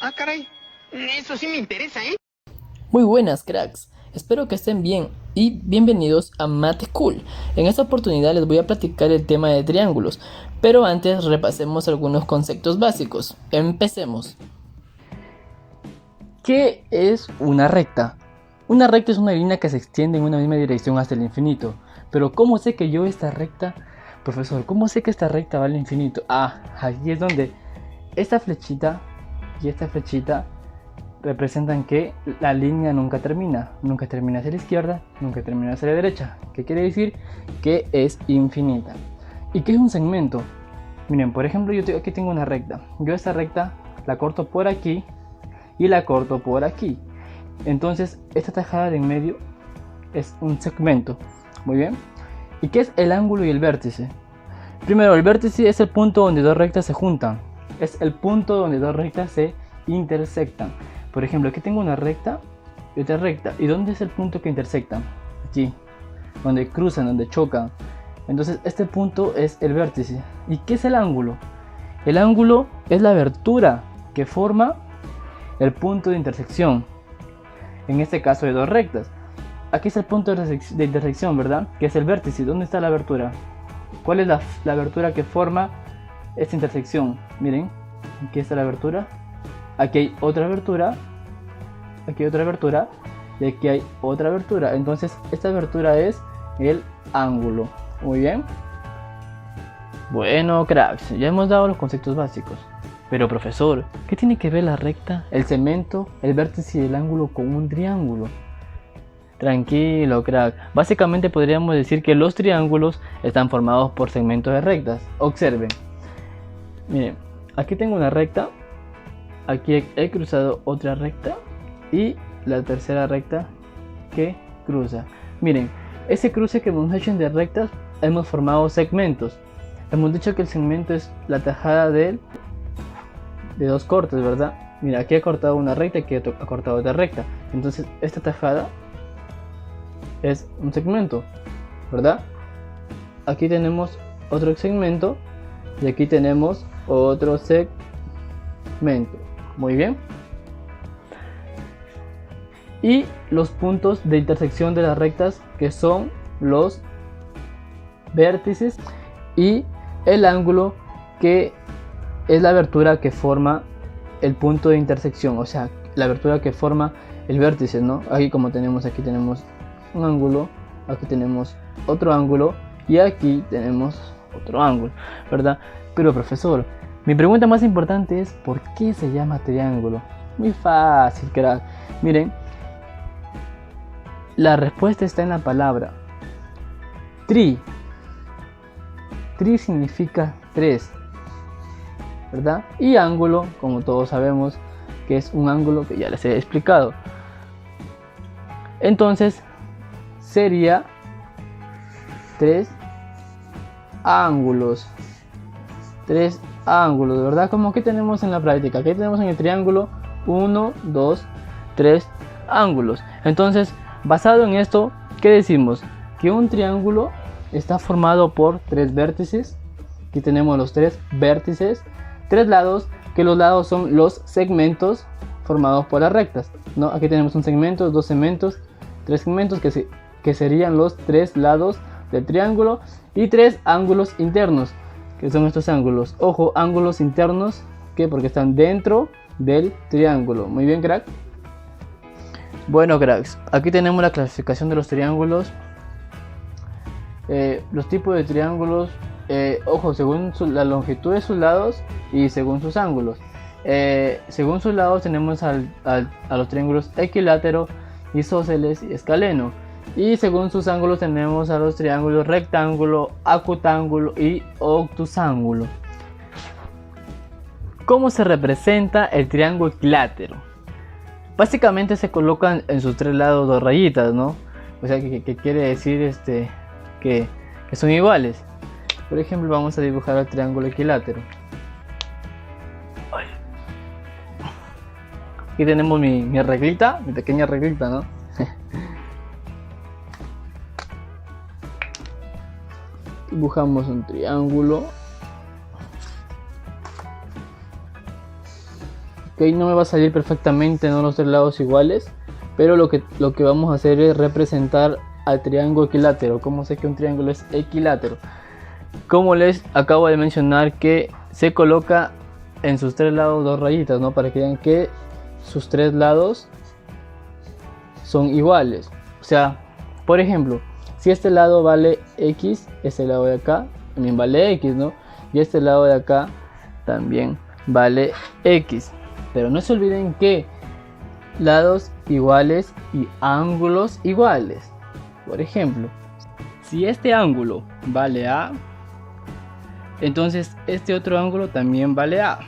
Ah, caray. Eso sí me interesa, ¿eh? Muy buenas, cracks. Espero que estén bien y bienvenidos a Math Cool. En esta oportunidad les voy a platicar el tema de triángulos, pero antes repasemos algunos conceptos básicos. Empecemos. ¿Qué es una recta? Una recta es una línea que se extiende en una misma dirección hasta el infinito. Pero ¿cómo sé que yo esta recta, profesor, cómo sé que esta recta va al infinito? Aquí es donde esta flechita y esta flechita representan que la línea nunca termina hacia la izquierda, nunca termina hacia la derecha. ¿Qué quiere decir? Que es infinita. ¿Y qué es un segmento? Miren, por ejemplo, aquí tengo una recta. Yo esta recta la corto por aquí y la corto por aquí. Entonces, esta tajada de en medio es un segmento. Muy bien. ¿Y qué es el ángulo y el vértice? Primero, el vértice es el punto donde dos rectas se juntan. Es el punto donde dos rectas se intersectan. Por ejemplo, aquí tengo una recta y otra recta. ¿Y dónde es el punto que intersectan? Aquí, donde cruzan, donde chocan. Entonces este punto es el vértice. ¿Y qué es el ángulo? El ángulo es la abertura que forma el punto de intersección. En este caso de dos rectas. Aquí es el punto de intersección, ¿verdad? Que es el vértice. ¿Dónde está la abertura? ¿Cuál es la abertura que forma esta intersección? Miren, aquí está la abertura. Aquí hay otra abertura, aquí hay otra abertura y aquí hay otra abertura. Entonces esta abertura es el ángulo. Muy bien. Bueno, cracks, ya hemos dado los conceptos básicos. Pero profesor, ¿qué tiene que ver la recta, el segmento, el vértice y el ángulo con un triángulo? Tranquilo, crack. Básicamente podríamos decir que los triángulos están formados por segmentos de rectas. Observen. Miren, aquí tengo una recta. Aquí he cruzado otra recta y la tercera recta que cruza. Miren, ese cruce que hemos hecho de rectas, hemos formado segmentos. Hemos dicho que el segmento es la tajada de dos cortes, ¿verdad? Mira, aquí he cortado una recta y aquí he cortado otra recta. Entonces esta tajada es un segmento, ¿verdad? Aquí tenemos otro segmento y aquí tenemos otro segmento. Muy bien. Y los puntos de intersección de las rectas, que son los vértices, y el ángulo, que es la abertura que forma el punto de intersección, o sea, la abertura que forma el vértice, ¿no? Aquí aquí tenemos un ángulo, aquí tenemos otro ángulo y aquí tenemos otro ángulo, ¿verdad? Pero profesor, mi pregunta más importante es ¿por qué se llama triángulo? Muy fácil, crack. Miren, la respuesta está en la palabra tri. Tri significa tres, ¿verdad? Y ángulo, como todos sabemos, que es un ángulo que ya les he explicado. Entonces, sería tres ángulos. Tres ángulos, ¿verdad? Como que tenemos en la práctica. Aquí tenemos en el triángulo 1, 2, 3 ángulos. Entonces, basado en esto, ¿qué decimos? Que un triángulo está formado por tres vértices. Aquí tenemos los tres vértices, tres lados, que los lados son los segmentos formados por las rectas, ¿no? Aquí tenemos un segmento, dos segmentos, tres segmentos que serían los tres lados del triángulo, y tres ángulos internos, que son estos ángulos. Ojo, ángulos internos, ¿qué? Porque están dentro del triángulo. Muy bien, crack. Bueno, cracks, aquí tenemos la clasificación de los triángulos. Los tipos de triángulos, ojo, según la longitud de sus lados y según sus ángulos. Según sus lados tenemos a los triángulos equilátero, isósceles y escaleno. Y según sus ángulos tenemos a los triángulos rectángulo, acutángulo y obtusángulo. ¿Cómo se representa el triángulo equilátero? Básicamente se colocan en sus tres lados dos rayitas, ¿no? O sea, que quiere decir que son iguales. Por ejemplo, vamos a dibujar el triángulo equilátero. Aquí tenemos mi reglita, mi pequeña reglita, ¿no? Dibujamos un triángulo. Ok, no me va a salir perfectamente, no los tres lados iguales, pero lo que vamos a hacer es representar al triángulo equilátero. ¿Cómo sé que un triángulo es equilátero? Como les acabo de mencionar, que se coloca en sus tres lados dos rayitas, ¿no? Para que vean que sus tres lados son iguales. O sea, por ejemplo, si este lado vale X, este lado de acá también vale X, ¿no? Y este lado de acá también vale X. Pero no se olviden que lados iguales y ángulos iguales. Por ejemplo, si este ángulo vale A, entonces este otro ángulo también vale A.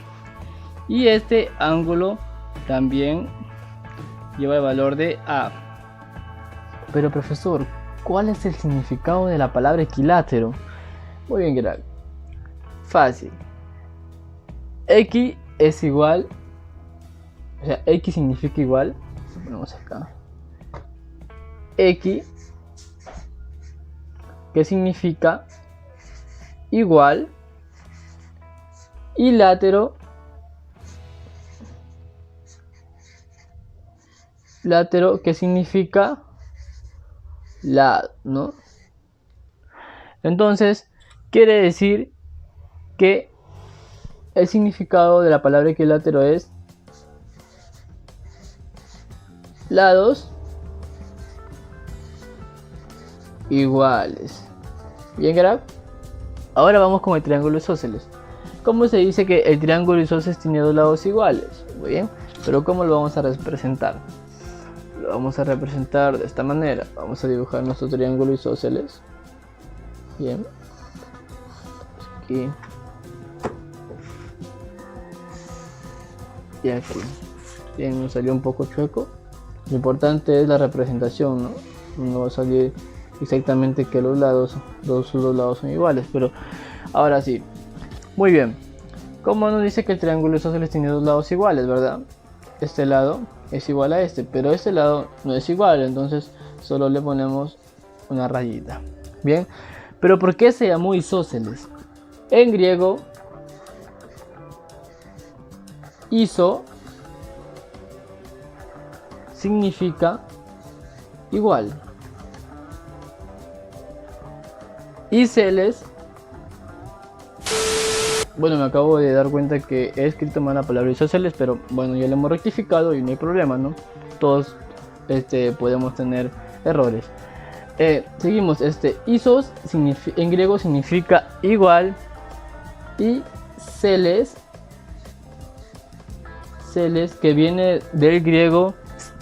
Y este ángulo también lleva el valor de A. Pero profesor, ¿cuál es el significado de la palabra equilátero? Muy bien, Greg. Fácil. X es igual, o sea, X significa igual. Lo ponemos acá. X, que significa igual, y látero, que significa lado, ¿no? Entonces quiere decir que el significado de la palabra equilátero es lados iguales. Bien, Grab. Ahora vamos con el triángulo isósceles. ¿Cómo se dice que el triángulo isósceles tiene dos lados iguales? Muy bien, pero ¿cómo lo vamos a representar? Lo vamos a representar de esta manera. Vamos a dibujar nuestro triángulo isósceles. Bien. Aquí. Y aquí. Bien, nos salió un poco chueco. Lo importante es la representación, ¿no? No va a salir exactamente que los lados, sus dos lados son iguales, pero ahora sí. Muy bien. Como nos dice que el triángulo isósceles tiene dos lados iguales, ¿verdad? Este lado es igual a este, pero este lado no es igual, entonces solo le ponemos una rayita. Bien, pero ¿por qué se llamó isósceles? En griego, iso significa igual, y celes, bueno, me acabo de dar cuenta que he escrito mal la palabra isósceles, pero bueno, ya lo hemos rectificado y no hay problema, ¿no? Todos podemos tener errores. Seguimos, isos en griego significa igual, y celes, que viene del griego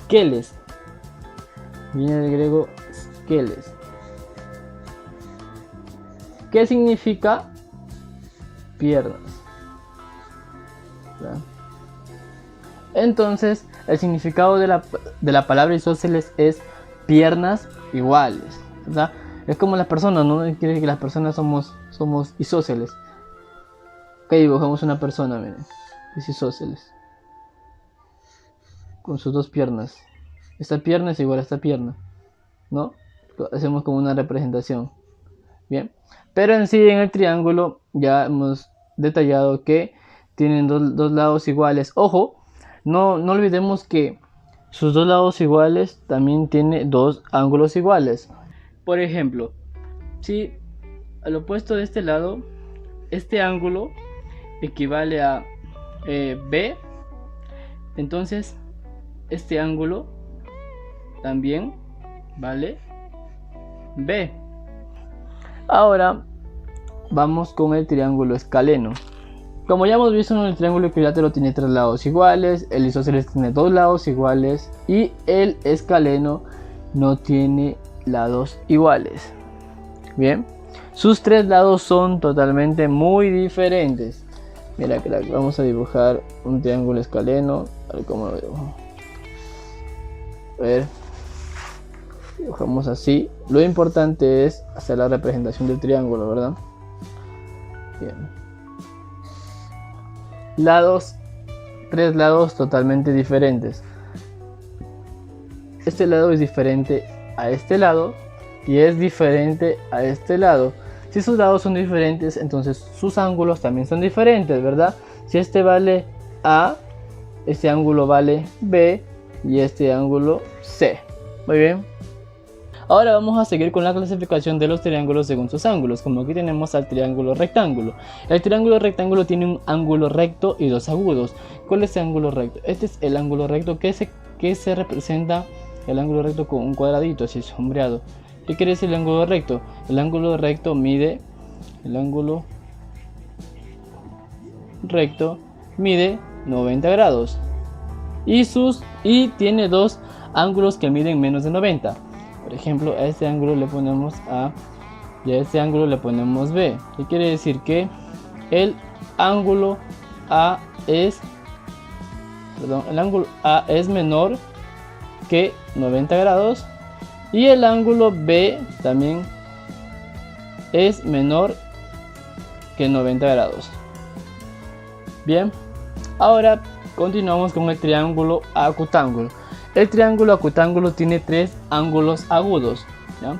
skeles, ¿qué significa? Piernas. ¿Verdad? Entonces el significado de la palabra isósceles es piernas iguales, ¿verdad? Es como las personas, ¿no? Quiere decir que las personas somos isósceles. Ok, dibujamos una persona, miren, es isósceles, con sus dos piernas. Esta pierna es igual a esta pierna, ¿no? Hacemos como una representación. Bien, pero en sí en el triángulo ya hemos detallado que tienen dos lados iguales. Ojo, no olvidemos que sus dos lados iguales también tiene dos ángulos iguales. Por ejemplo, si al opuesto de este lado, este ángulo equivale a B, entonces este ángulo también vale B. Ahora vamos con el triángulo escaleno. Como ya hemos visto, el triángulo equilátero tiene tres lados iguales, el isósceles tiene dos lados iguales y el escaleno no tiene lados iguales. Bien, sus tres lados son totalmente muy diferentes. Mira, crack, vamos a dibujar un triángulo escaleno. A ver cómo lo dibujo. A ver, dibujamos así. Lo importante es hacer la representación del triángulo, ¿verdad? Bien. Tres lados totalmente diferentes. Este lado es diferente a este lado y es diferente a este lado. Si sus lados son diferentes, entonces sus ángulos también son diferentes, ¿verdad? Si este vale A, este ángulo vale B y este ángulo C. Muy bien. Ahora vamos a seguir con la clasificación de los triángulos según sus ángulos. Como aquí tenemos al triángulo rectángulo. El triángulo rectángulo tiene un ángulo recto y dos agudos. ¿Cuál es el ángulo recto? Este es el ángulo recto que se representa el ángulo recto con un cuadradito así sombreado. ¿Qué quiere decir el ángulo recto? El ángulo recto mide 90 grados. Y tiene dos ángulos que miden menos de 90. Por ejemplo, a este ángulo le ponemos A y a este ángulo le ponemos B. ¿Qué quiere decir? Que el ángulo A es menor que 90 grados y el ángulo B también es menor que 90 grados. Bien, ahora continuamos con el triángulo acutángulo. El triángulo acutángulo tiene tres ángulos agudos, ¿ya?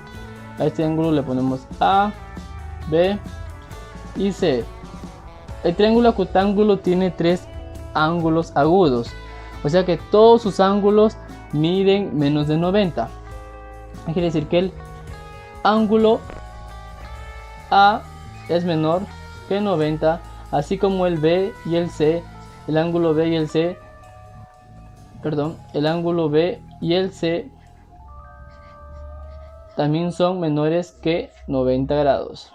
A este ángulo le ponemos A, B y C. El triángulo acutángulo tiene tres ángulos agudos, o sea que todos sus ángulos miden menos de 90. Quiere decir que el ángulo A es menor que 90, así como el B y el C. El ángulo B y el C también son menores que 90 grados.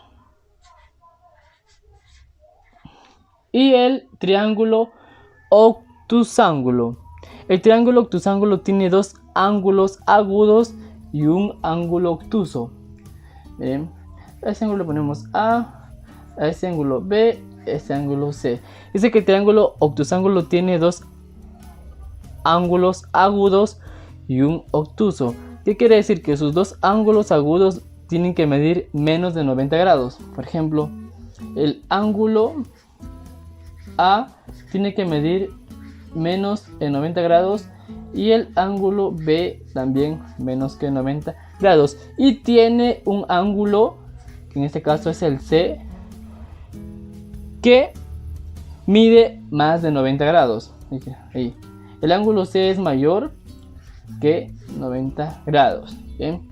Y el triángulo obtusángulo. El triángulo obtusángulo tiene dos ángulos agudos y un ángulo obtuso. Bien, a este ángulo le ponemos A, a este ángulo B, a este ángulo C. Dice que el triángulo obtusángulo tiene dos ángulos agudos y un obtuso. ¿Qué quiere decir? Que sus dos ángulos agudos tienen que medir menos de 90 grados. Por ejemplo, el ángulo A tiene que medir menos de 90 grados y el ángulo B también menos que 90 grados. Y tiene un ángulo, que en este caso es el C, que mide más de 90 grados. Ahí. El ángulo C es mayor que 90 grados. ¿Bien?